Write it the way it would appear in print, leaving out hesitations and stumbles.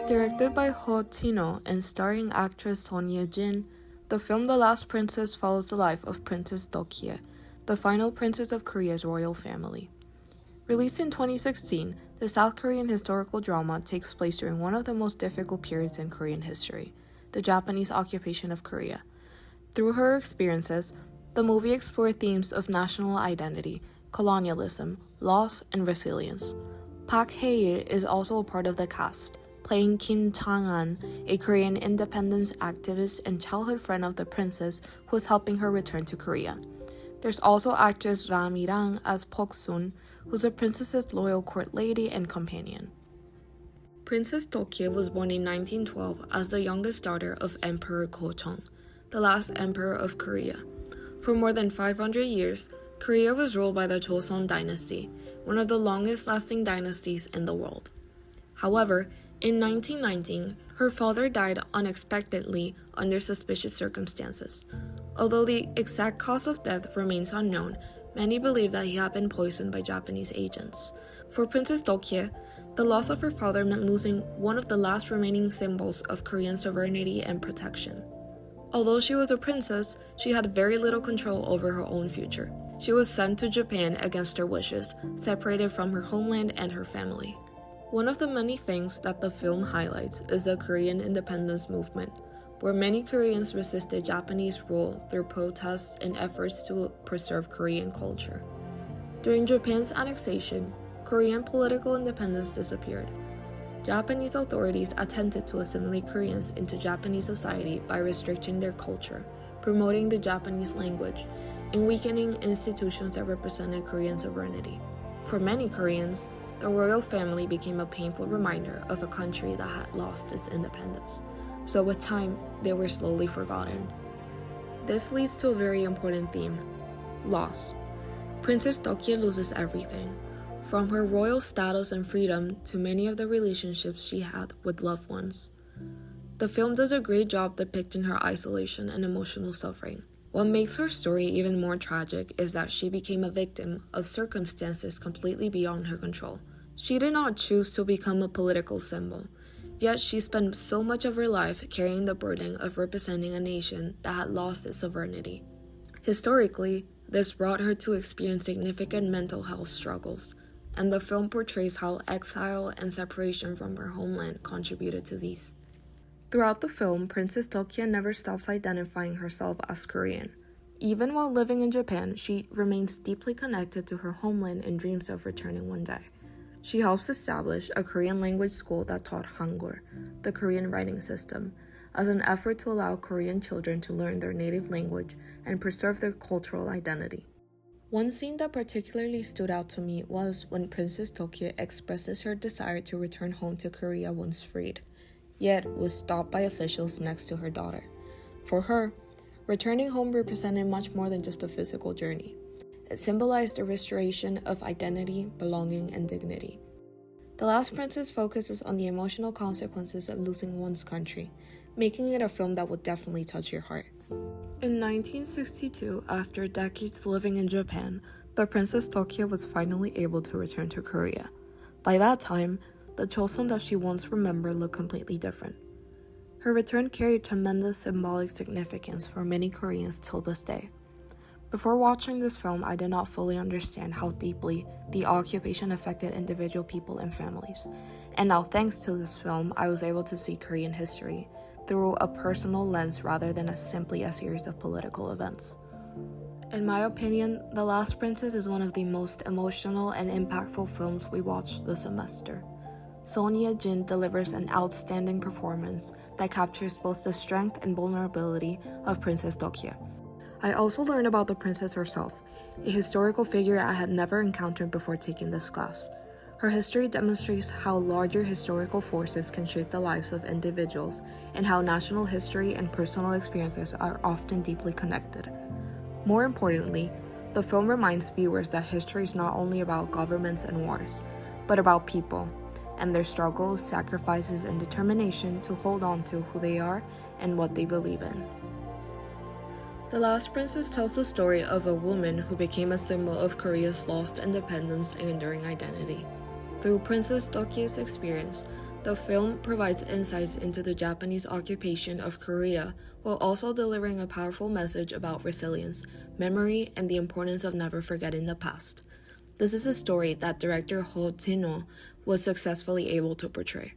Directed by Ho Tino and starring actress Son Ye-jin, the film The Last Princess follows the life of Princess Dokye, the final princess of Korea's royal family. Released in 2016, the South Korean historical drama takes place during one of the most difficult periods in Korean history, the Japanese occupation of Korea. Through her experiences, the movie explored themes of national identity, colonialism, loss, and resilience. Park Hae-il is also a part of the cast, playing Kim Chang-an, a Korean independence activist and childhood friend of the princess who is helping her return to Korea. There's also actress Ra Mi-rang as Pok-sun, who's the princess's loyal court lady and companion. Princess Dokye was born in 1912 as the youngest daughter of Emperor Go-chong, the last emperor of Korea. For more than 500 years, Korea was ruled by the Joseon dynasty, one of the longest-lasting dynasties in the world. However, in 1919, her father died unexpectedly under suspicious circumstances. Although the exact cause of death remains unknown, many believe that he had been poisoned by Japanese agents. For Princess Dokye, the loss of her father meant losing one of the last remaining symbols of Korean sovereignty and protection. Although she was a princess, she had very little control over her own future. She was sent to Japan against her wishes, separated from her homeland and her family. One of the many things that the film highlights is the Korean independence movement, where many Koreans resisted Japanese rule through protests and efforts to preserve Korean culture. During Japan's annexation, Korean political independence disappeared. Japanese authorities attempted to assimilate Koreans into Japanese society by restricting their culture, promoting the Japanese language, and weakening institutions that represented Korean sovereignty. For many Koreans, the royal family became a painful reminder of a country that had lost its independence. So with time, they were slowly forgotten. This leads to a very important theme: loss. Princess Dokye loses everything, from her royal status and freedom to many of the relationships she had with loved ones. The film does a great job depicting her isolation and emotional suffering. What makes her story even more tragic is that she became a victim of circumstances completely beyond her control. She did not choose to become a political symbol, yet she spent so much of her life carrying the burden of representing a nation that had lost its sovereignty. Historically, this brought her to experience significant mental health struggles, and the film portrays how exile and separation from her homeland contributed to these. Throughout the film, Princess Dokye never stops identifying herself as Korean. Even while living in Japan, she remains deeply connected to her homeland and dreams of returning one day. She helps establish a Korean language school that taught Hangul, the Korean writing system, as an effort to allow Korean children to learn their native language and preserve their cultural identity. One scene that particularly stood out to me was when Princess Dokye expresses her desire to return home to Korea once freed, yet was stopped by officials next to her daughter. For her, returning home represented much more than just a physical journey. It symbolized the restoration of identity, belonging, and dignity. The Last Princess focuses on the emotional consequences of losing one's country, making it a film that would definitely touch your heart. In 1962, after decades living in Japan, the Princess Dokye was finally able to return to Korea. By that time, the Joseon that she once remembered looked completely different. Her return carried tremendous symbolic significance for many Koreans till this day. Before watching this film, I did not fully understand how deeply the occupation affected individual people and families. And now, thanks to this film, I was able to see Korean history through a personal lens rather than simply a series of political events. In my opinion, The Last Princess is one of the most emotional and impactful films we watched this semester. Son Ye-jin delivers an outstanding performance that captures both the strength and vulnerability of Princess Dokye. I also learned about the princess herself, a historical figure I had never encountered before taking this class. Her history demonstrates how larger historical forces can shape the lives of individuals and how national history and personal experiences are often deeply connected. More importantly, the film reminds viewers that history is not only about governments and wars, but about people and their struggles, sacrifices, and determination to hold on to who they are and what they believe in. The Last Princess tells the story of a woman who became a symbol of Korea's lost independence and enduring identity. Through Princess Dokye's experience, The film provides insights into the Japanese occupation of Korea while also delivering a powerful message about resilience, memory, and the importance of never forgetting the past. This is a story that director Ho Jin-ho was successfully able to portray.